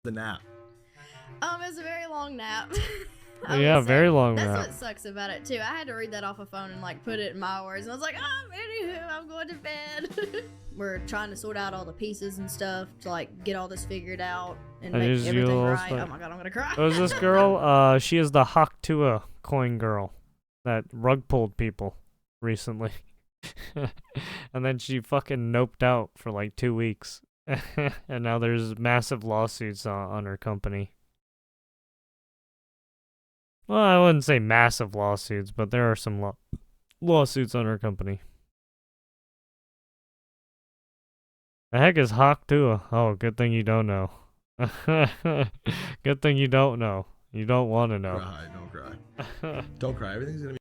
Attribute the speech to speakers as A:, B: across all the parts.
A: The nap.
B: It's a very long nap.
C: Yeah, very long
B: That's
C: nap.
B: what sucks about it too. I had to read that off a phone and like put it in my words, and I was like, anywho, I'm going to bed. We're trying to sort out all the pieces and stuff to like get all this figured out and make everything right. Oh my god, I'm gonna cry.
C: What was this girl? She is the Haktua coin girl that rug pulled people recently. And then she fucking noped out for like 2 weeks. And now there's massive lawsuits on her company. Well, I wouldn't say massive lawsuits, but there are some lawsuits on her company. The heck is Haktua? Oh, good thing you don't know. Good thing you don't know. You don't want to know.
A: Don't cry. Don't cry. Everything's gonna be.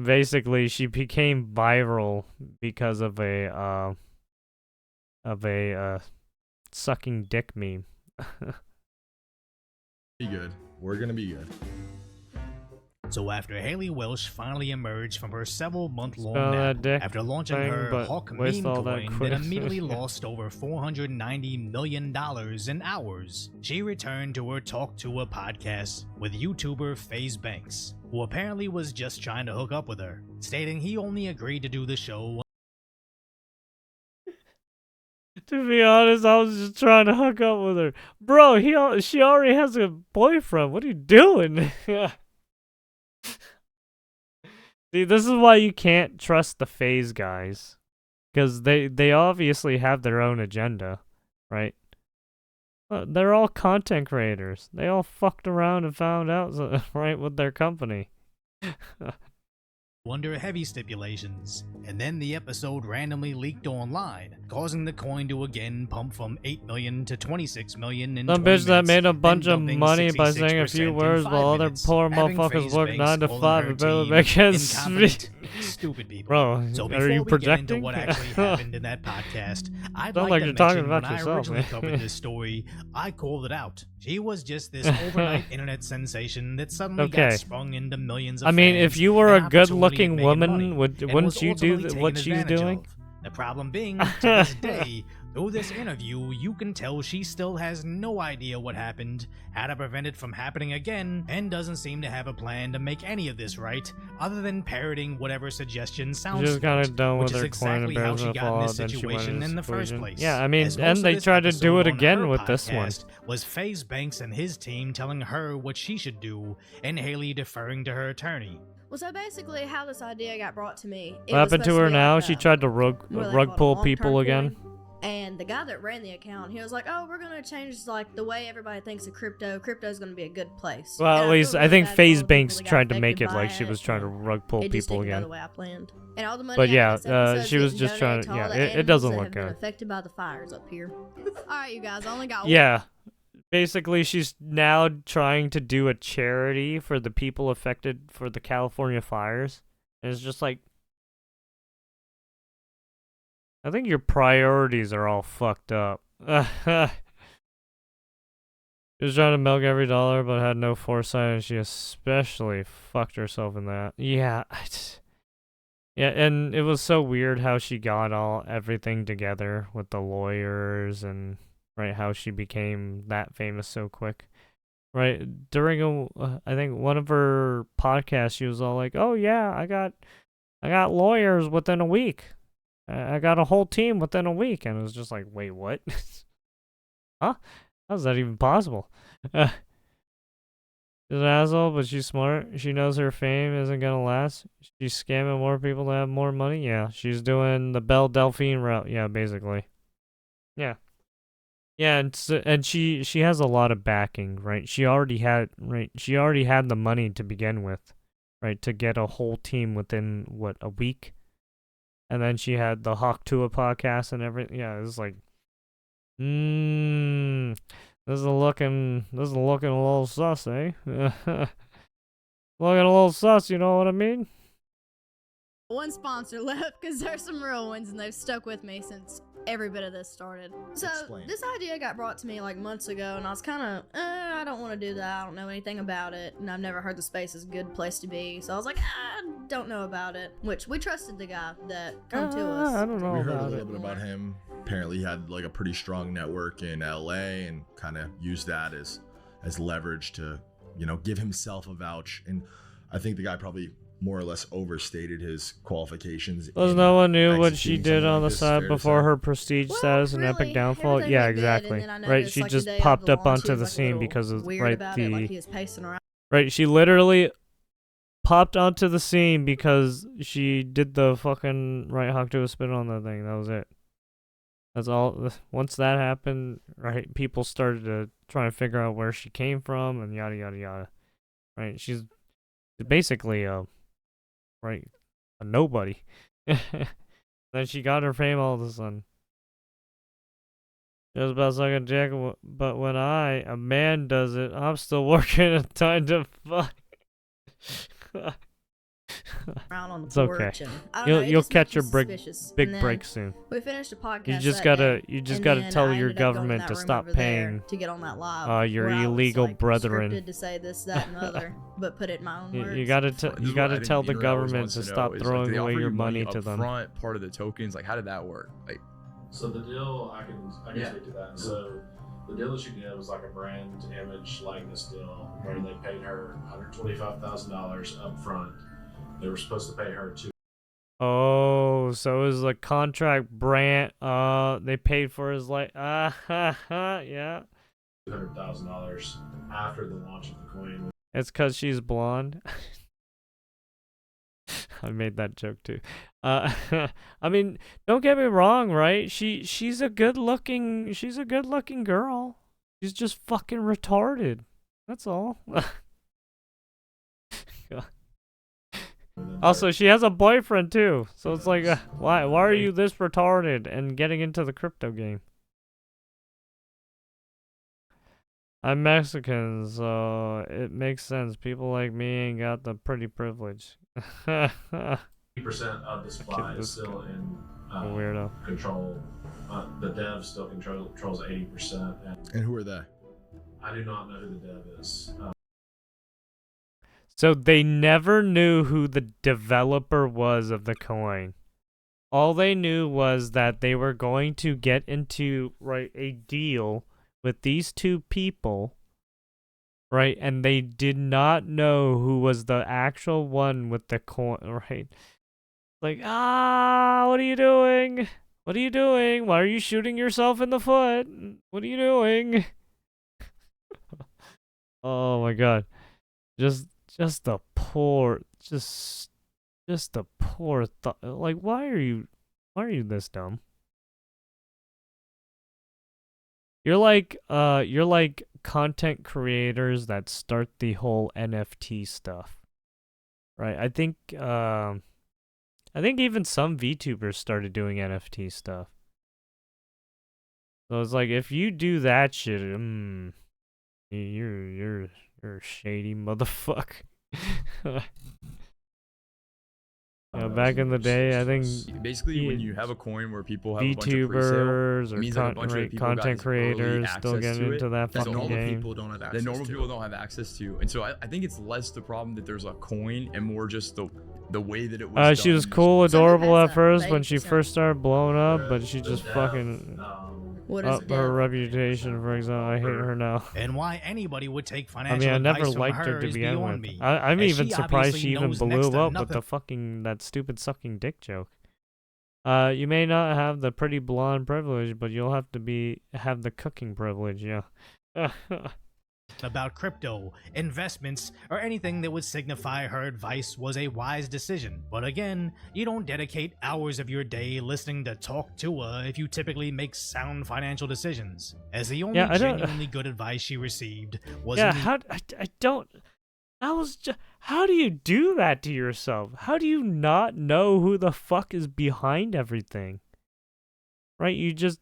C: Basically, she became viral because of a sucking dick meme.
A: Be good. We're gonna be good.
D: So after Haley Welsh finally emerged from her several-month-long
C: Spell
D: nap
C: that dick
D: after launching
C: thing,
D: her
C: but
D: Hawk
C: waste
D: meme
C: all that
D: coin
C: quick.
D: that immediately lost over $490 million in hours, she returned to her Talk to a podcast with YouTuber FaZe Banks, who apparently was just trying to hook up with her, stating he only agreed to do the show.
C: To be honest, I was just trying to hook up with her. Bro, she already has a boyfriend. What are you doing? See, this is why you can't trust the FaZe guys. Because they obviously have their own agenda, right? They're all content creators. They all fucked around and found out, right, with their company.
D: Under heavy stipulations, and then the episode randomly leaked online, causing the coin to again pump from 8 million to 26 million in
C: Some
D: 20
C: bitch that
D: minutes,
C: made a
D: then
C: bunch of
D: dumping
C: money by saying a
D: 66%
C: few
D: in
C: words
D: 5
C: while other
D: minutes,
C: poor
D: having
C: motherfuckers
D: FaZe
C: work
D: Banks
C: 9 to
D: calling
C: 5
D: her
C: and barely
D: team
C: make ends
D: incompetent, stupid people.
C: Bro,
D: So
C: are
D: before
C: you
D: we get into
C: projecting?
D: what actually happened in that podcast, I'd
C: Sound
D: like
C: like
D: to
C: you're talking
D: mention
C: about
D: when
C: yourself,
D: I originally
C: man.
D: covered this story, I called it out. She was just this overnight internet sensation that suddenly
C: Okay.
D: got sprung into millions of
C: I mean,
D: fans
C: if you were
D: and
C: a good-looking
D: opportunity of making
C: woman,
D: money, and was
C: wouldn't you do
D: ultimately
C: what
D: taken
C: she's
D: advantage
C: doing?
D: of. The problem being, to this day, through this interview, you can tell she still has no idea what happened, how to prevent it from happening again, and doesn't seem to have a plan to make any of this right, other than parroting whatever suggestion sounds
C: She's kind
D: smart,
C: of done with
D: which is
C: her coin and
D: exactly how
C: bears
D: she
C: no
D: got in
C: fall,
D: this
C: then she went
D: situation
C: into
D: in the first
C: seclusion.
D: place.
C: Yeah, I mean,
D: As most
C: and
D: of
C: they
D: this
C: tried to do it
D: episode on
C: again
D: her
C: with this one.
D: podcast was FaZe Banks and his team telling her what she should do, and Haley deferring to her attorney.
B: Well, so basically, how this idea got brought to me.
C: What happened to her now? She tried to rug pull people again.
B: And the guy that ran the account, he was like, "Oh, we're gonna change like the way everybody thinks of crypto. Crypto's gonna be a good place."
C: Well,
B: And
C: at
B: I
C: least
B: feel
C: I
B: really
C: think
B: bad for all
C: FaZe
B: the people
C: Banks
B: that got
C: tried to make
B: affected
C: it like
B: by
C: she was trying to
B: and
C: rug pull
B: it just
C: people
B: didn't go
C: again.
B: the way I planned. And all the money
C: But
B: out
C: yeah,
B: of this episode
C: she was
B: getting
C: just trying
B: donated
C: to.
B: all
C: Yeah,
B: the
C: it
B: animals
C: doesn't
B: that
C: look
B: have been
C: good.
B: affected by the fires up here. All right, you guys, I only got one.
C: Yeah, basically, she's now trying to do a charity for the people affected for the California fires. And it's just like, I think your priorities are all fucked up. She was trying to milk every dollar, but had no foresight, and she especially fucked herself in that. Yeah, yeah, and it was so weird how she got everything together with the lawyers and right how she became that famous so quick. Right during I think one of her podcasts, she was all like, "Oh yeah, I got lawyers within a week. I got a whole team within a week," and it was just like, "Wait, what? Huh? How's that even possible?" She's an asshole, but she's smart. She knows her fame isn't gonna last. She's scamming more people to have more money. Yeah, she's doing the Belle Delphine route. Yeah, basically. Yeah. Yeah, and she has a lot of backing, right? She already had the money to begin with, right? To get a whole team within what, a week, and then she had the Hawk Tua podcast and everything. Yeah, it was like, this is looking a little sus, eh? Looking a little sus, you know what I mean?
B: One sponsor left because there's some real ones and they've stuck with me since every bit of this started. So
A: Explain.
B: this idea got brought to me like months ago, and I was kind of, I don't want to do that. I don't know anything about it, and I've never heard the space is a good place to be. So I was like, don't know about it. Which we trusted the guy that come to us.
C: I don't know
A: We heard a
C: about
A: little
C: it.
A: bit about him. Apparently, he had like a pretty strong network in LA and kind of used that as leverage to, you know, give himself a vouch. And I think the guy probably more or less overstated his qualifications.
C: Because
A: in
C: no one knew what she
A: executing
C: did
A: something
C: on
A: like
C: the
A: this,
C: side
A: fair to
C: before
A: say.
C: her prestige
B: Well,
C: status and
B: really,
C: epic downfall.
B: everything
C: Yeah,
B: was good, and
C: exactly.
B: then I
C: Right,
B: noticed,
C: she
B: like, the
C: just
B: day of
C: popped
B: the
C: up
B: launch,
C: onto
B: he
C: the
B: was, like, a
C: scene
B: little
C: because of
B: weird
C: right
B: about it, like
C: the
B: he was pacing around.
C: right. She literally popped onto the scene because she did the fucking right hawk to a spin on that thing. That was it. That's all. Once that happened, right, people started to try and figure out where she came from and yada yada yada. Right, she's basically right, a nobody. Then she got her fame all of a sudden. Just about sucking dick, but when a man does it, I'm still working a time to fuck.
B: Around on the
C: It's okay.
B: porch, and I don't
C: You'll-
B: know, it
C: you'll
B: just made
C: catch
B: me
C: your
B: suspicious.
C: Big
B: And then
C: break soon.
B: We finished the podcast.
C: You just
B: that
C: gotta,
B: day,
C: you just
B: and
C: gotta
B: then
C: tell
B: I
C: your
B: ended up going
C: government
B: that
C: to
B: room
C: stop
B: over there
C: paying
B: to get on that live.
C: your
B: where I was,
C: illegal
B: like,
C: brethren.
B: scripted to say this, that, and the other, but put it in my own words.
C: You gotta,
E: This is
C: you
E: what
C: gotta
E: I think
C: tell the
E: Dealer always
C: government
E: wants
C: to
E: know
C: stop
E: is,
C: throwing
E: they
C: away
E: offer
C: your
E: you
C: money
E: up
C: to them.
E: front, part of the tokens. Like, how did that work? Like,
F: So the deal, I can
E: Yeah.
F: speak to that. So the deal that she did was like a brand image likeness deal where they paid her $125,000 up front. They were supposed to pay her
C: Oh, so it was a contract brand. They paid for his yeah.
F: $200,000 after the launch of the coin.
C: It's cause she's blonde. I made that joke too. I mean, don't get me wrong, right? She's a good looking girl. She's just fucking retarded. That's all. Also, she has a boyfriend too. So it's like, why are you this retarded and getting into the crypto game? I'm Mexican, so it makes sense. People like me ain't got the pretty privilege.
F: 80% of the supply
C: This
F: is still in
C: weirdo.
F: control. The dev still controls 80%.
A: And who are they?
F: I do not know who the dev is.
C: So they never knew who the developer was of the coin. All they knew was that they were going to get into a deal with these two people, right? And they did not know who was the actual one with the coin, right? Like, what are you doing? What are you doing? Why are you shooting yourself in the foot? What are you doing? Oh my god. Just the poor, just the poor thought. Like, why are you this dumb? You're like content creators that start the whole NFT stuff, right? I think even some VTubers started doing NFT stuff. So it's like, if you do that shit, you're a shady motherfucker. Back in the day, I think
E: basically, when you have a coin where people have a bunch of pre-sale,
C: VTubers
E: it
C: or
E: means that a bunch of people got
C: content
E: this early
C: creators still
E: access
C: getting
E: to
C: into
E: it
C: that
E: that
C: fucking
E: normal
C: game.
G: people don't have access
E: that normal
G: to.
E: people don't have access to. And so I think it's less the problem that there's a coin and more just the way that it was
C: She was
E: done.
C: cool,
B: So who
C: adorable
B: has
C: at
B: that?
C: first when she
B: 80%?
C: first started blowing up, but she
F: The
C: just
F: dev,
C: fucking
B: What is
C: up her
B: dev?
C: reputation. For example, I hate her now.
D: And why anybody would take
C: I
D: financial
C: mean, I
D: advice
C: never
D: from
C: liked
D: her
C: her to
D: is
C: begin
D: beyond
C: with.
D: me.
C: I'm
D: as
C: even
D: she
C: surprised
D: obviously
C: she even
D: knows next
C: blew
D: to
C: up with
D: nothing.
C: that stupid sucking dick joke. You may not have the pretty blonde privilege, but you'll have to have the cooking privilege, yeah.
D: About crypto, investments, or anything that would signify her advice was a wise decision. But again, you don't dedicate hours of your day listening to Talk to her if you typically make sound financial decisions. As the only
C: I don't-
D: genuinely good advice she received was
C: Yeah,
D: in the
C: how do you do that to yourself? How do you not know who the fuck is behind everything? Right? You just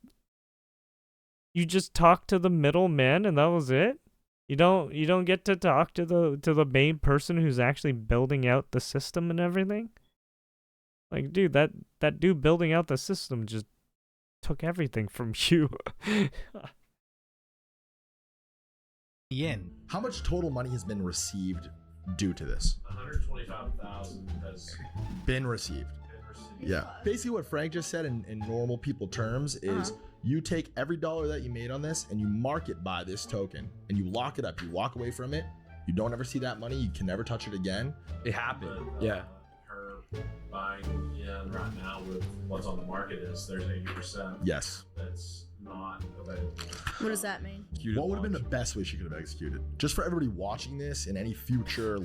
C: talk to the middleman and that was it? You don't get to talk to the main person who's actually building out the system and everything? Like, dude, that dude building out the system just took everything from you.
D: the end.
A: How much total money has been received due to this.
F: 125,000 has
A: Been received.
F: been received.
A: Yeah. Basically, what Frank just said in normal people terms is you take every dollar that you made on this and you mark it by this token and you lock it up. You walk away from it. You don't ever see that money. You can never touch it again.
E: It happened.
F: But,
E: Yeah.
F: her buying in right now with what's on the market is there's 80%
A: Yes.
F: that's not available.
B: What does that mean?
E: Executed
A: What would have been the
E: launch.
A: best way she could have executed? Just for everybody watching this and any future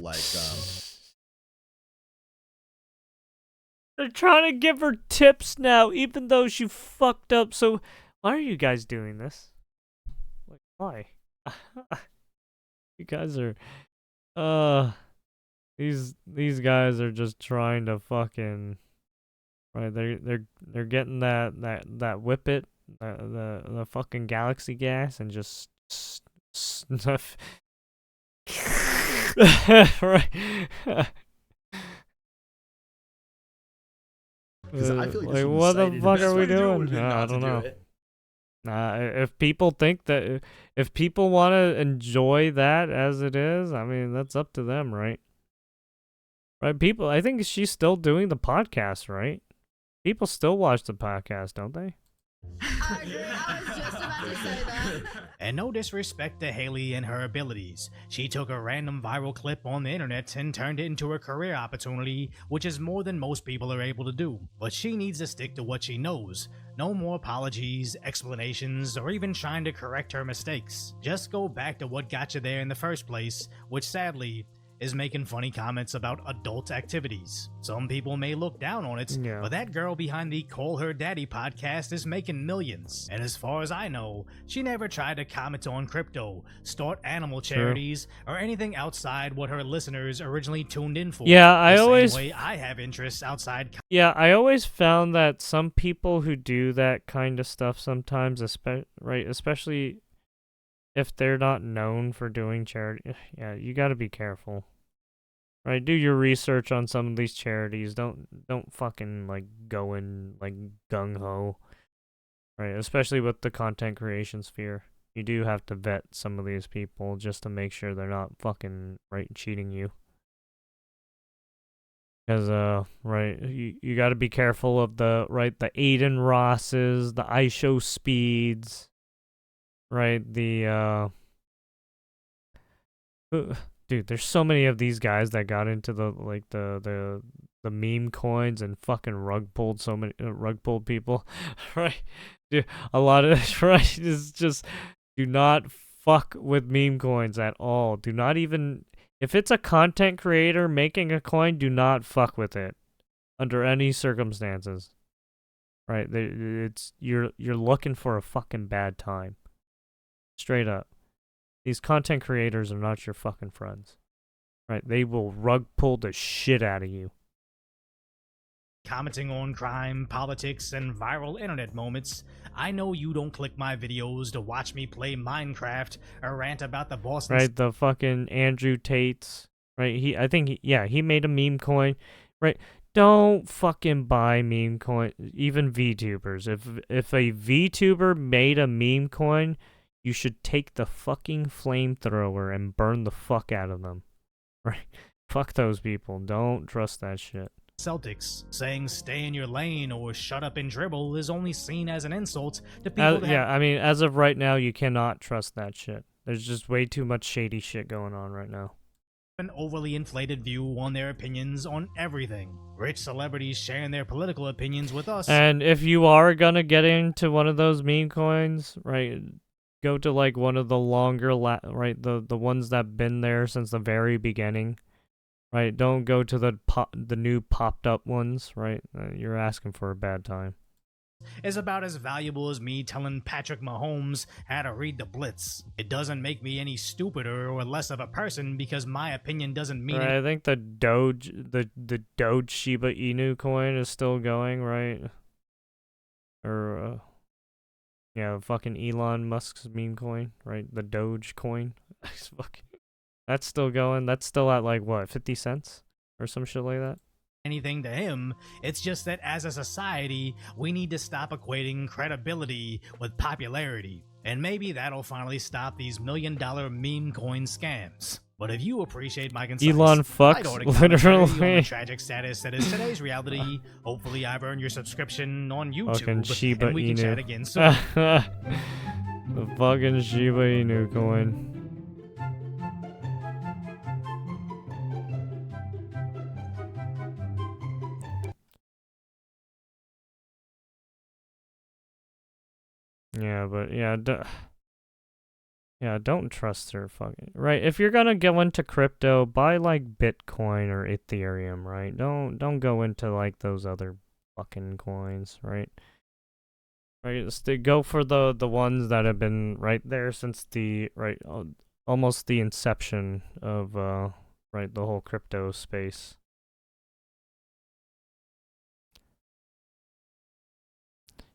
C: They're trying to give her tips now, even though she fucked up. So, why are you guys doing this? Like, why? You guys are, these guys are just trying to fucking, right? They're getting that whippet, the fucking galaxy gas, and just snuff. Right.
A: Because I feel like this
C: Like,
A: was
C: what the
A: decided-
C: fuck
A: the
C: are
A: best
C: we
A: way to do it
C: doing?
A: would've been
C: I
A: not to
C: don't
A: do
C: know.
A: it.
C: If people think that, if people want to enjoy that as it is, I mean, that's up to them, right? Right, people, I think she's still doing the podcast, right? People still watch the podcast, don't they?
B: I agree. I was just about to say that.
D: And no disrespect to Haley and her abilities. She took a random viral clip on the internet and turned it into a career opportunity, which is more than most people are able to do. But she needs to stick to what she knows. No more apologies, explanations, or even trying to correct her mistakes. Just go back to what got you there in the first place, which sadly is making funny comments about adult activities. Some people may look down on it,
C: Yeah.
D: but that girl behind the Call Her Daddy podcast is making millions. And as far as I know, she never tried to comment on crypto, start animal charities, or anything outside what her listeners originally tuned in for.
C: Yeah,
D: The same
C: always
D: way I have interests outside
C: Yeah, I always found that some people who do that kind of stuff sometimes, especially if they're not known for doing charity, yeah, you got to be careful. Right, do your research on some of these charities. Don't fucking like go in like gung ho. Right, especially with the content creation sphere. You do have to vet some of these people just to make sure they're not fucking cheating you. Because right, you got to be careful of the Aiden Rosses, the ISO Speeds, right? Dude, there's so many of these guys that got into the meme coins and fucking rug pulled people, right? Dude, a lot of right is just do not fuck with meme coins at all. Do not even. If it's a content creator making a coin, do not fuck with it under any circumstances. Right? You're looking for a fucking bad time. Straight up. These content creators are not your fucking friends. Right? They will rug pull the shit out of you.
D: commenting on crime, politics, and viral internet moments. I know you don't click my videos to watch me play Minecraft or rant about the Boston.
C: Right, the fucking Andrew Tates. Right, he made a meme coin. Right, don't fucking buy meme coin. Even VTubers. If a VTuber made a meme coin, you should take the fucking flamethrower and burn the fuck out of them. Right, fuck those people. Don't trust that shit.
D: Celtics. Saying stay in your lane or shut up and dribble is only seen as an insult to people that
C: Yeah, I mean, as of right now, you cannot trust that shit. There's just way too much shady shit going on right now.
D: have an overly inflated view on their opinions on everything. Rich celebrities sharing their political opinions with us.
C: And if you are gonna get into one of those meme coins, right, go to like one of the longer, the ones that been there since the very beginning. Right, don't go to the new popped up ones, right? You're asking for a bad time.
D: Is about as valuable as me telling Patrick Mahomes how to read the blitz. It doesn't make me any stupider or less of a person because my opinion doesn't mean
C: Right, I think the Doge Shiba Inu coin is still going, right? Or yeah, fucking Elon Musk's meme coin, right? The Doge coin. That's still going. That's still at like what, 50 cents or some shit like that.
D: anything to him. It's just that as a society, we need to stop equating credibility with popularity. And maybe that'll finally stop these $1 million meme coin scams. But if you appreciate my concise,
C: Elon fucks,
D: lighthearted commentary on the
C: literally.
D: tragic status that is today's reality, hopefully I've earned your subscription on YouTube,
C: Fucking Shiba
D: and we can chat
C: Inu.
D: again soon.
C: The fucking Shiba Inu coin. Yeah, but yeah, yeah, don't trust her fucking right. If you're gonna go into crypto, buy like Bitcoin or Ethereum, right? Don't go into like those other fucking coins, right? Right, go for the ones that have been right there since the almost the inception of right, the whole crypto space.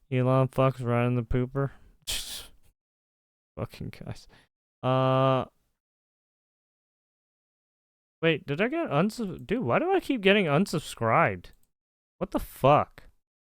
C: Elon fucks right in the pooper. Fucking guys. Wait, did I get dude, why do I keep getting unsubscribed? What the fuck?